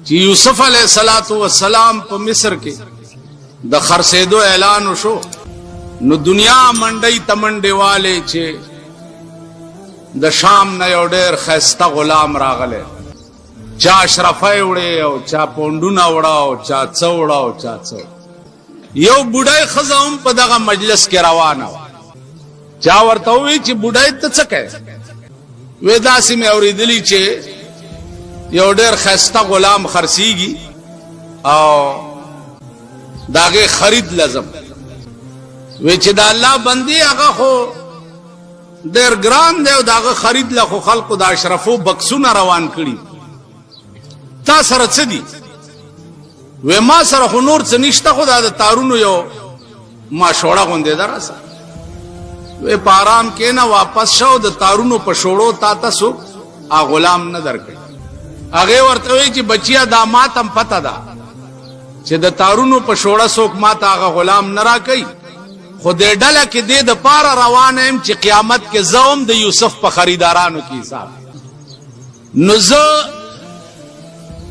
چې یوسف علیه السلام په مصر کې د خرڅېدو اعلان وشو نو دنیا منډي تمنډي والے چې د شام نه یو ډېر ښایسته غلام راغلی چا اشرفی وړې او چا پونډونه وړه او چا څه وړه او چا څه یو بوډای ښځه هم په دغه مجلس کې روانه وه چا ورته ووایي چې بوډای ته څه کوې وې داسې مې اورېدلي چې یو ډېر ښایسته غلام خرڅېږي او د هغې خرید لازم وی چې د الله بندي هغه خو ډېر ګران دی او د هغه خرید له خو خلقو د اشرفو بکسونه روان کړي تا سره څه دي وی ما سره خو نور څه نشته خو دا د تارونو یو ماشوړه غوندې ده راسه وی په ارام کښېنه واپس شه د تارونو په شوړو تا ته څوک غلام نه درکوي هغې ورته وایي چې بچیه دا ما ته هم پته ده چې د تارونو په شوړه څوک ما ته هغه غلام نه راکوي خو دې ډله کې دې دپاره روانه یم چې قیامت کې زه هم د یوسف په خریدارانو کې حساب نو زه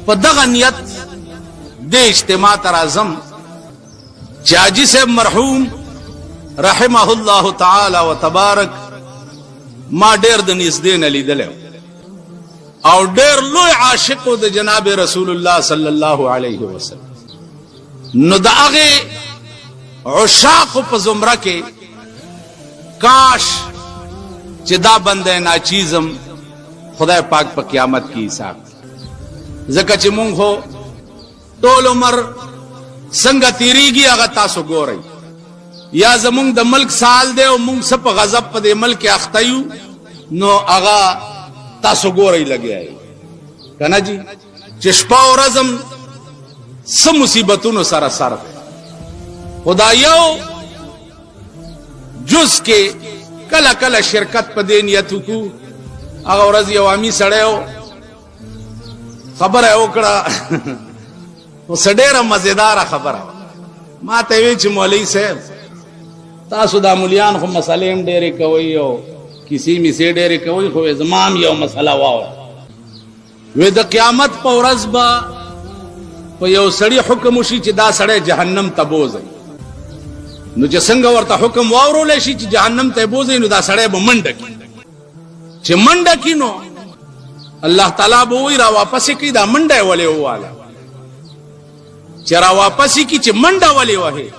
په دغه نیت دې اجتماع ته راځم چې حاجي صاحب مرحوم رحمه الله تعالی و تبارک ما ډېر د نږدې نه لیدلی او ډېر لوی عاشق و د جناب رسول الله صلی الله علیه وسلم نو د هغې عشاقو په زمره کې کاش چې دا بنده ناچیزم خدای پاک په قیامت کې حساب ځکه چې مونږ خو ټول عمر څنګه تیریږي هغه تاسو ګورئ یا زمونږ د ملک سال دی او مونږ څه په غضب په دې ملک کې اخته یو نو هغه تاسو ګورئ لګیا یې که نه جي چې شپه او ورځ هم څه مصیبتونو سره سر دی خدا یو جز کې کله کله شرکت په دې نیت وکړو هغه ورځ یو عامي سړی و خبره یې وکړه نو څه ډېره مزېداره خبره ما ته وی چې مولوي صاحب تاسو دا مولیان خو مسلې هم ډېرې کوئ او کیسې میسې ډېرې کوئ خو زما هم یو مسله واوره وی د قیامت په ورځ به په یو سړي حکم وشي چې دا سړی جهنم ته بوځئ نو چې څنګه ورته حکم واورولی شي چې جهنم ته یې بوځئ نو دا سړی به منډه کړي چې منډه کړي نو الله تعالی به وایي را واپس یې کړي دا منډه یې ولې وواله چې را واپس یې کړي چې منډه ولې وهې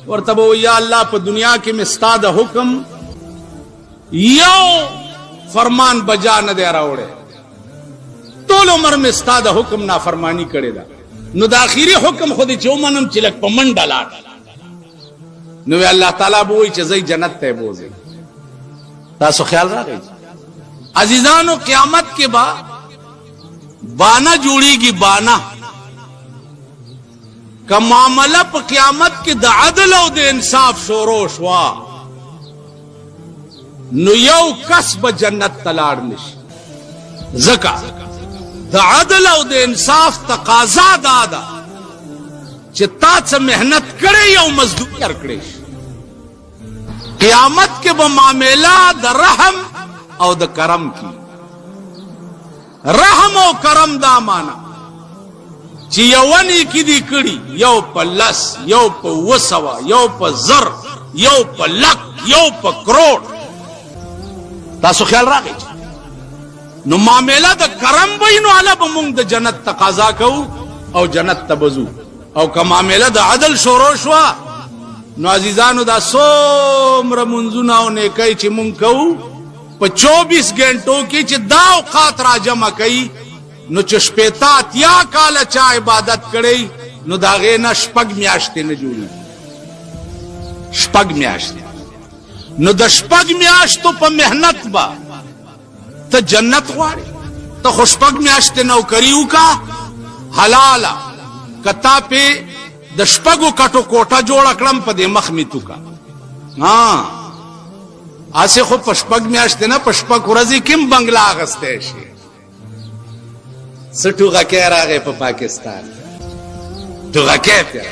ورته به وایي یا الله په دنیا کې مې ستا د حکم یو فرمان بجا نه دی راوړی ټول عمر مې ستا د حکم نافرمانی کړې ده نو د آخري حکم خو دې چې ومنم چې لږ په منډه لاړ نو الله تعالی به وایي چې زه جنت ته یې بوځئ تاسو خیال راغی عزیزانو قیامت کې با بانا جوړیږي بانا که معامله په قیامت کې د عدل او د انصاف شروع شوه نو یو کس به جنت ته لاړ نشي ځکه د عدل او د انصاف تقاضا دا ده چې تا څه محنت کړې او مزدور کړې قیامت کې به معامله د رحم او د کرم کی رحم او کرم دا معنا چې یو نیکی دی کړي یو په لس یو په وسوه یو په زر یو په لک یو په کروڑ تاسو خیال راغی نو معامله د کرم وي نو هله به مونږ د جنت تقاضا کوو او جنت ته به ځو او که معامله د عدل شروع شوه نو عزیزانو دا څومره منځونه او نیکۍ چې مونږ کوو په 24 غنټو کې چې دا اوقات را جمع کوي نو چې شپېته اتیا کاله چا عبادت کړی نو د هغې نه 6 میاشتې نه جوړېږي 6 میاشتې نو د 6 میاشتو په محنت به ته جنت غواړې ته خو 6 میاشتې نوکري وکړه حلاله که تا پې د 6 کټو کوټه جوړه کړم په دې مخ مې توکه هسې خو په 6 میاشتې نه په 6 ورځې کې هم بنګله اخیستی شي څه ټوغکی راغی په پاکستان ټوغکی پې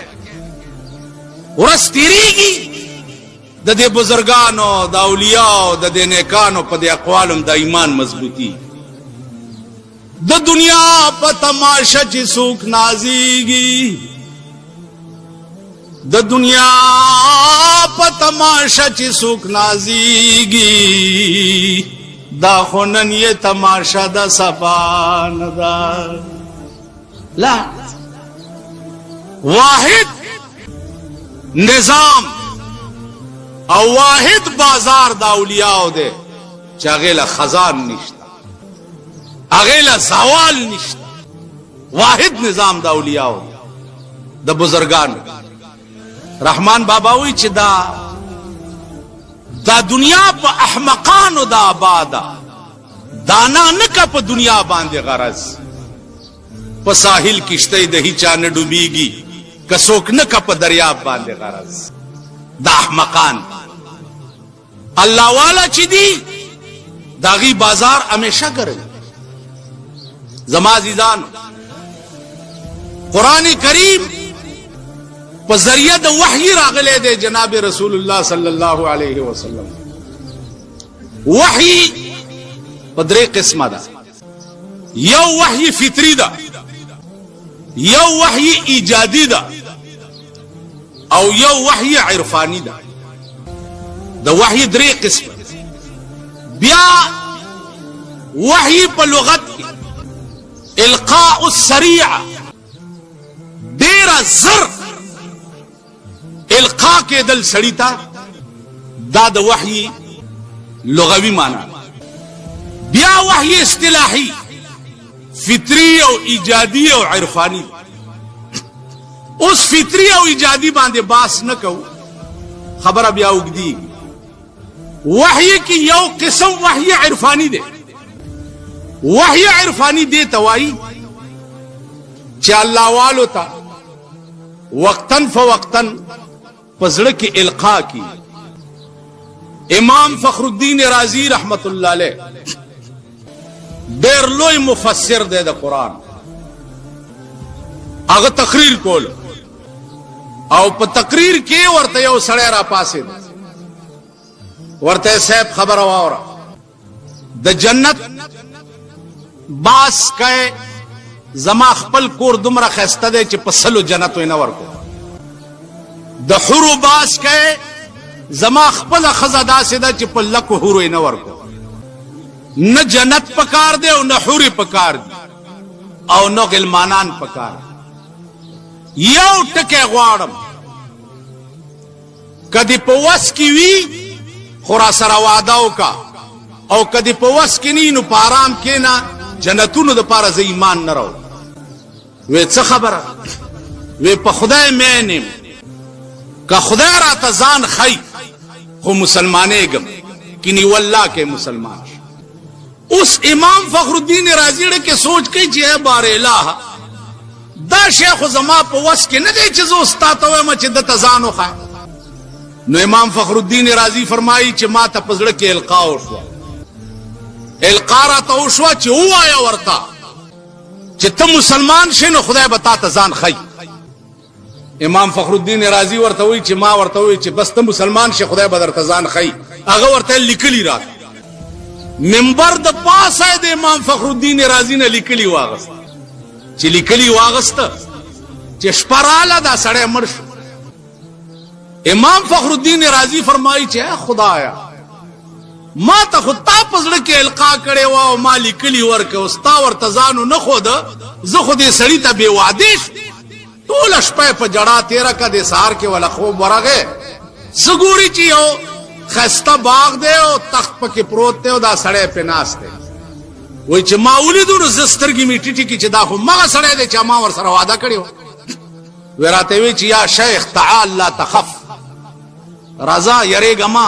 ورځ تېرېږي د دې بزرګانو د اولیاو د دې نیکانو په دې اقوالو د ایمان مضبوطي द दुनिया प तमाशा ची सूख नाजीगी, द दुनिया प तमाशा ची सूख नाजीगी, दा खुनन ये तमाशा दा सफान दा। ला वाहिद निजाम और वाहिद बाजार दा औलियाओ दे चागेला खजान निश्ता, अगेला सवाल निश्ता। वाहिद निजाम दा औलियाओ दा बुजुर्गान रहमान बाबा हुई चिदा दा दुनिया प अहमकान दा आबादा, दाना न कप दुनिया बांधे गरज, प साहिल किश्ते दही चान डूबीगी, कसोक न कप दरियाब बांधे गरज। दा अहमकान अल्लाह वाला चिदी दागी बाजार हमेशा करे। जमाजीजान कुरान करीम पर जरिया द वही रागले दे जनाब रसूलुल्लाह सल्लल्लाहु अलैहि वसल्लम। वही पदरे किस्म दा, यो वही फितरी दा, यो वही इजादी दा, और यो वही इरफानी दा। द वही दरे किस्म बिया वही पर लुगत की इल्का उस सरिया डेरा जर इल्का के दल सड़ीता दाद वही लुगवी माना। बिया वही इस्तिलाही फितरी और इजादी और इरफानी। उस फितरी और इजादी बांधे बास न कहू, खबर अब या उगदी वही की यो किस्म वही इरफानी दे। वही इरफानी दे तवाई चाल्ला वालो था वक्तन फवक्तन पजड़ की इल्का की। इमाम फखरुद्दीन राजी रहमतुल्लाह अलैह देर लोई मुफस्सिर दे द कुरान अगर तकरीर कोल और प तकरीर के वर्ते यो सड़े रा पासे वर्ते सैब खबर वावरा द जन्नत बास कहे जमा खपल कोर दुमरा खैस्ता दे चे पसलो जन्नत हो नवर को। द हुरु बास कहे जमा खपल खजादा से दा चे पल्लक हुरु नवर को। न जन्नत पकार दे और न हुरी पकार दे और न गिलमानान पकार। यो टके ग्वाड़म कदी पवस की वी खुरासरा वादाओं का और कदी पवस की नी नु पाराम के ना जन्नतुन द पारा जे ईमान न रहो। वे च खबर वे प खुदाए मैंने का खुदा रा तजान खई हो मुसलमाने गम किनी वल्ला के मुसलमान। उस इमाम फखरुद्दीन राजी के सोच के जे बारे इलाह दा शेख जमा पवस के न दे चीज उस्ताद तो मच द तजानो खा। नो इमाम फखरुद्दीन राजी फरमाई च मा त पजड़ के इल्का उशवा इल्कारा तो उशवा च वो आया वर्ता च तुम मुसलमान शे नो खुदा बता तजान खई। इमाम फखरुद्दीन राजी वर्ता हुई च मा वर्ता हुई च बस तुम मुसलमान शे खुदा बदर तजान खई। अगर वर्ता लिखली रात मिंबर द पास है दे इमाम फखरुद्दीन राजी ने लिखली वागस च लिखली वागस च शपराला दा सड़े मर्श। इमाम फखरुद्दीन राजी फरमाई चे खुदाया मा त खुदा पजड़ के इल्का करे वा मा लिखली वर के उस्ता वर तजानो न खुद ज खुद सड़ी त बेवादिश तो लशपे प जड़ा तेरा का दे सार के वाला खूब वरा गए सगूरी ची हो खस्ता बाग दे ओ तख्त प के प्रोत ते दा सड़े पे नास्ते वही च माउली दु जस्तर की मिट्टी टी की चदा हो मा सड़े दे चा मा वर सर वादा करियो। वेराते वे ची या शेख तआल ला तखफ रजा यरे गमा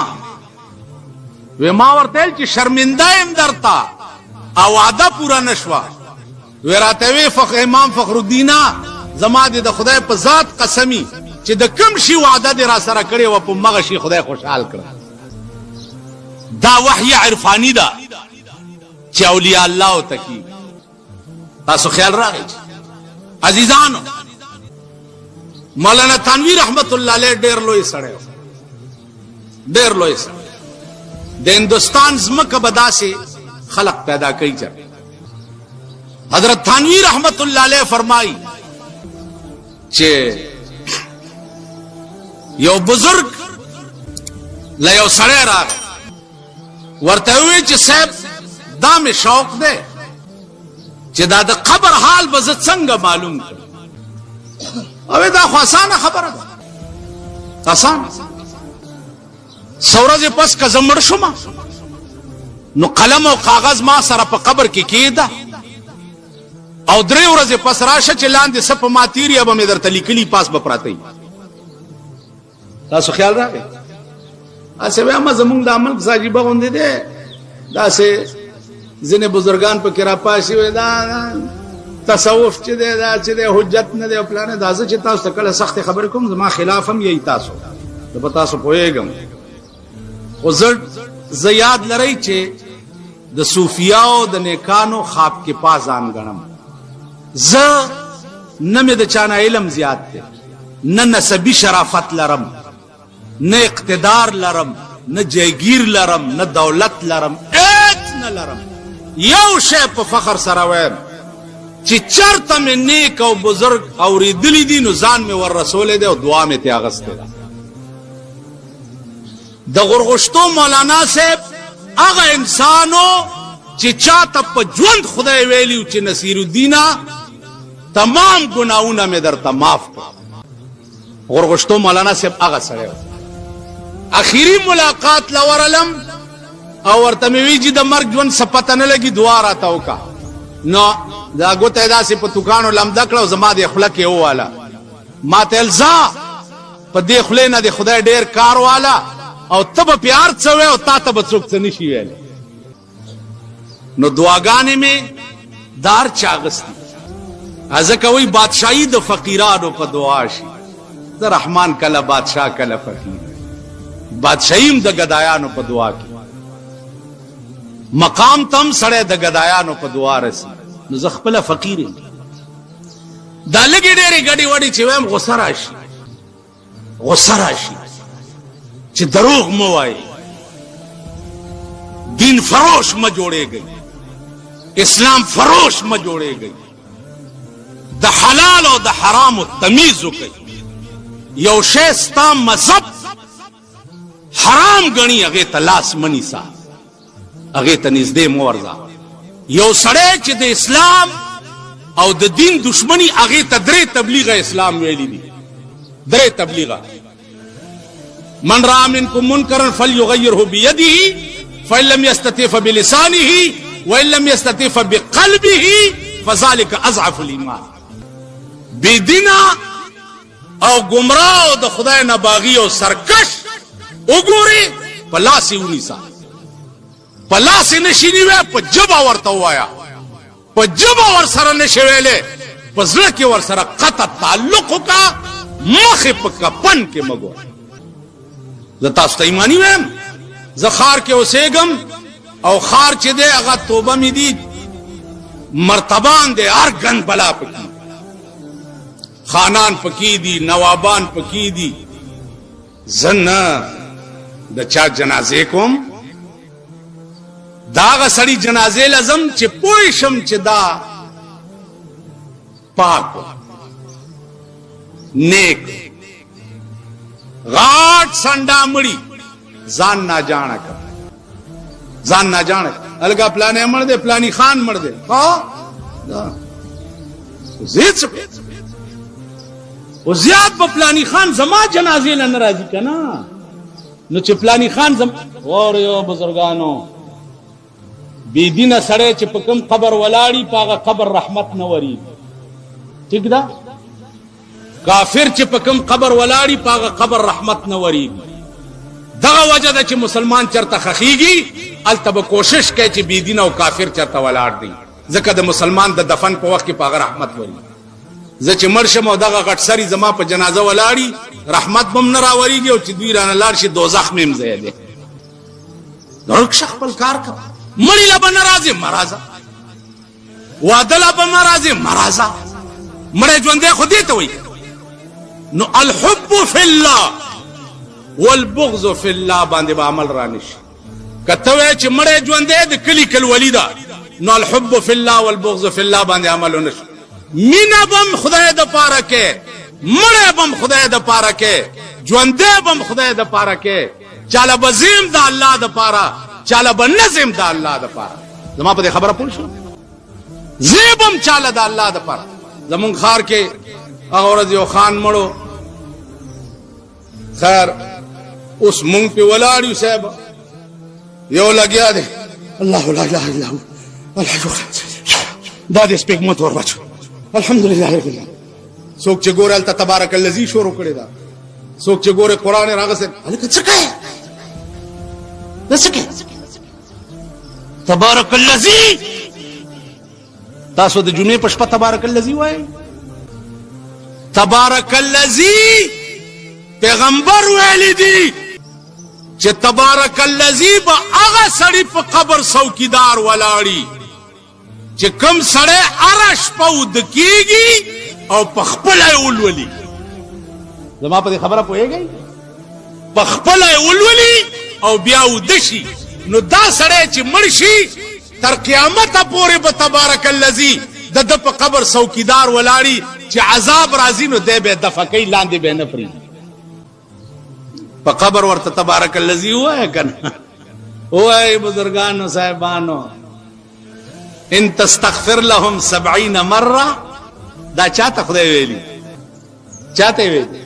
वे मावर तेल की शर्मिंदा इमदरता आवादा पूरा नशवा। वेराते वे इमाम फखरुद्दीना जमा दे द खुदा पर जात कसमी च द कम शी वादा दे रा सरा करे व प मगशी खुदा खुशहाल कर। दा वही इरफानी दा च औलिया अल्लाह तकी तासो ख्याल रागे। अजीजान मौलाना थानवी रहमतुल्लाह अलैह डेर लोई सड़े देर लोई सड़े दे हिंदुस्तान जमक बदा से खलक पैदा कई जा حضرت تھانوی رحمت اللہ علیہ فرمائی چې یو بزرگ له یو سړی راغی ورته وی چې صاحب دا مې شوق دی چې دا د قبر حال به زه څنګه معلوم کړم او دا خو اسانه خبره ده اسانه سورج پس که زه مړ شوم نو قلم او کاغذ ما سره په قبر کې کېده او 3 ورځې پس راشه چې لاندې څه په ما تېري به مې درته لیکلي پاس به پراته وي تاسو خیال راغی هسې وایم زمونږ د عمل څه عجیبه غوندې دی داسې ځینې بزرګان پکې راپاشي وایي دا تصوف چې دی دا چې دی حجت نه دی او پلانې دا زه چې تاسو ته کله سختې خبرې کوم زما خلاف هم یهی تاسو زه په تاسو پوهېږم خو زه یاد لرئ چې د صوفیاو د نیکانو خواب کې پا ځان ګڼم زه نه مې د چانه علم زیات دی نه نسبي شرافت لرم نه اقتدار لرم نه جایگیر لرم نه دولت لرم هیڅ نه لرم یو شی په فخر سره وایم چې چرته مې نیک او بزرگ اورېدلی دي نو ځان مې ور رسولی دی او دعا مې ترې اغوستې ده د غرغشتو مولانا صاحب هغه انسانو چې چاته په ژوند خدای ویلیو چې نصیر الدینه تمام گناہونه مې درته معاف کړه غرغشتو مولانا صاحب هغه سړی اخیری ملاقات لورلم او ورته مې وی چې د مرګ ژوند څه پته نه لګي دعا راته وکړه نو دا ګوته یې داسې په توکانو لمده کړه او زما د خوله کې وواله ما ته الزا په دې خولې نه د خدای ډېر کار واله او ته به پیار څه وې او تا ته به څوک څه نشي ویلی نو دعاګانې مې دار چا اغستې ځکه وایي بادشاهي د فقیرانو په دعا شي د رحمان کله بادشاه کله فقیر بادشاهي هم د ګدایانو په دعا کې مقام تم سړی د ګدایانو په دعا رسي نو زه خپله فقیر یم دا لږې ډېرې ګډې وډې چې وایم غصه راشي چې دروغ مه وایي دین فروش مه جوړېږئ اسلام فروش مه جوړېږئ د حلال او د حرامو تمیز وکئ یو شی ستا مذهب حرام ګڼي هغې ته لاس مه نیسه هغې ته نږدې مه ورځه یو سړی چې د اسلام او د دین دشمني هغې ته 3 تبلیغه اسلام ویلي دي 3 تبلیغه من رأى منكم منكرا فليغيره بيده فإن لم يستطع فبلسانه وإن لم يستطع فبقلبه فذلك أضعف الإيمان بيدنا او گمراه د خدای نه باغی او سرکش وګوري په لاس یې ونیسه په لاس یې نشي نیوی په ژبه ورته ووایه په ژبه ورسره نشي ویلی په زړه کې ورسره قطع تعلق وکړه مخې په کپن کې مه ګوره زه تاسو ته ایماني وایم زه ښار کې اوسېږم او ښار چې دی هغه توبه مې دي مرتبان دی هر ګند بلا پکې خانان پکې دي نوابان پکې دي زه نه د چا جنازې کوم دا هغه سړي جنازې لزم چې پوه شم چې دا پاک نیک غاټ سنډا مړي ځان ناجانه کړ ځان ناجانه الګا پلانې مړ دې پلانی خان مړ دې ها دا زیات او زیات په پلانی خان زما جنازې نه ناراضي کنا نو چې پلانی خان زم اور یو بزرګانو بی دینه سړی چې په کوم قبر ولاړی پاغه قبر رحمت نه وری ٹھیک ده کافر چې په کوم قبر ولاړی پاغه قبر رحمت نه وری دغه وجه ده چې مسلمان چرته خخیږي التب کوشش کوي چې بی دینه او کافر چرته ولاړ دی ځکه د مسلمان د دفن په وخت کې پاغه رحمت وری زه چې مرشم او دغه غټ سری زما په جنازه ولاړی رحمت بم نه راوریږي او چې دوی رانه لاړ شي دوزخ مې مزه دی نو شخ خپل کار کوي مړی لا به ناراضه مرازه واده لا به ناراضه مرازه مړی ژوندې خو دې ته وایي نو الحب فی الله والبغض فی الله باندې به عمل رانشي کته وای چې مړی ژوندې د کلی کل ولیدا نو الحب فی الله والبغض فی الله باندې عمل نشو. مینا بم خدای د پاره کې، مړ بم خدای د پاره کې، ژوندې بم خدای د پاره کې، چاله بزیم د الله د پاره، چاله بنظم د الله د پاره. زما په خبره پوه شو؟ زیبم چاله د الله د پاره. زمون خار کې هغه ورځ یو خان مړو، خیر اوس مونږ په ولاړ یو صاحب، یو لګیا دی الله لا اله الا هو دا دې سپیک مو تور بچو الحمدلله رب العالمین. څوک چې ګوره الته تبارک الذی شروع کړی دا، څوک چې ګوره قران راغسه الکه څه کوي دسکه تبارک الذی. تاسو د جمعې په شپه تبارک الذی وایي؟ تبارک الذی پیغمبر ویلی دی چې تبارک الذی به هغه سړی په قبر څوکیدار ولاړی چې کم سړی عرش په ود کیږي او په خپل ولولي. زما په خبره پوهیږئ؟ په خپل ولولي او بیا ودشي. نو دا سړی چې مړ شي تر قیامت پورې به تبارک الذی د په قبر څوکیدار ولاړی چې عذاب راځي نو دی به دفع کوي، لاندې به نه پرېږدي. په قبر ورته تبارک الذی وایه کنه. وایي بزرګانو صاحبانو ان تستغفر لهم 70 مره، دا چاته خدای ویلی؟ چاته ویلی؟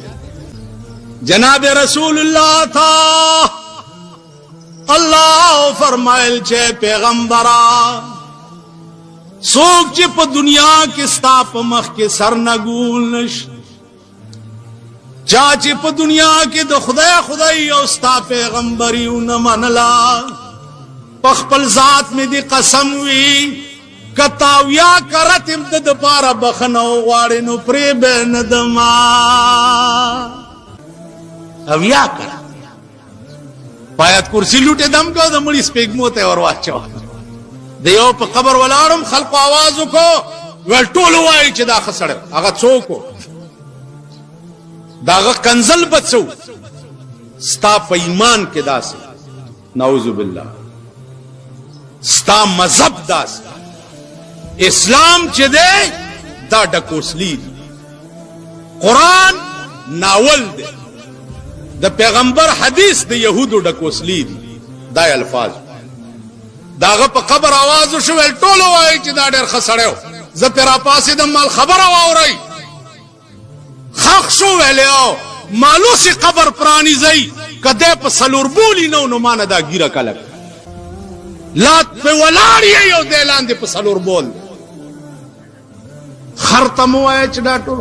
جناب رسول الله تا الله فرمایل چې پیغمبره څوک چې په دنیا کې ستا په مخ کې سر نه ګول نشي، چا چې په دنیا کې د خدای او ستا پیغمبري ونه منلا، په خپل ذات مې دې قسم وي کتاویا کرتم د پاره بخنو غواړي نو پرې به نه دما او یا کړ پایت کرسی لوټه دم کو د مړي سپېګمو ته ور واچو. د یو په قبر ولاړم خلق आवाज وکړو ول ټول وایي چې دا خسړ هغه څوک داغه کنزل بچو ستا په ایمان کې داسې نعوذ بالله ستا مذهب داسې اسلام چې دی دا ډکوسلی دی، قرآن ناول دی، د پیغمبر حدیث د یهودو ډکوسلی دی. دا الفاظ داغه په قبر आवाज وشو ول ټول وایي چې دا ډېر خسړیو زه پیرا پاسې د مال خبره واوري خخ شو ویلو مالو سی قبر پرانی زئی کده په سلور بولی نو مان دا ګیره کلک لات په ولاړی یو دلان دی په سلور بول خرتم وای چې دا ټول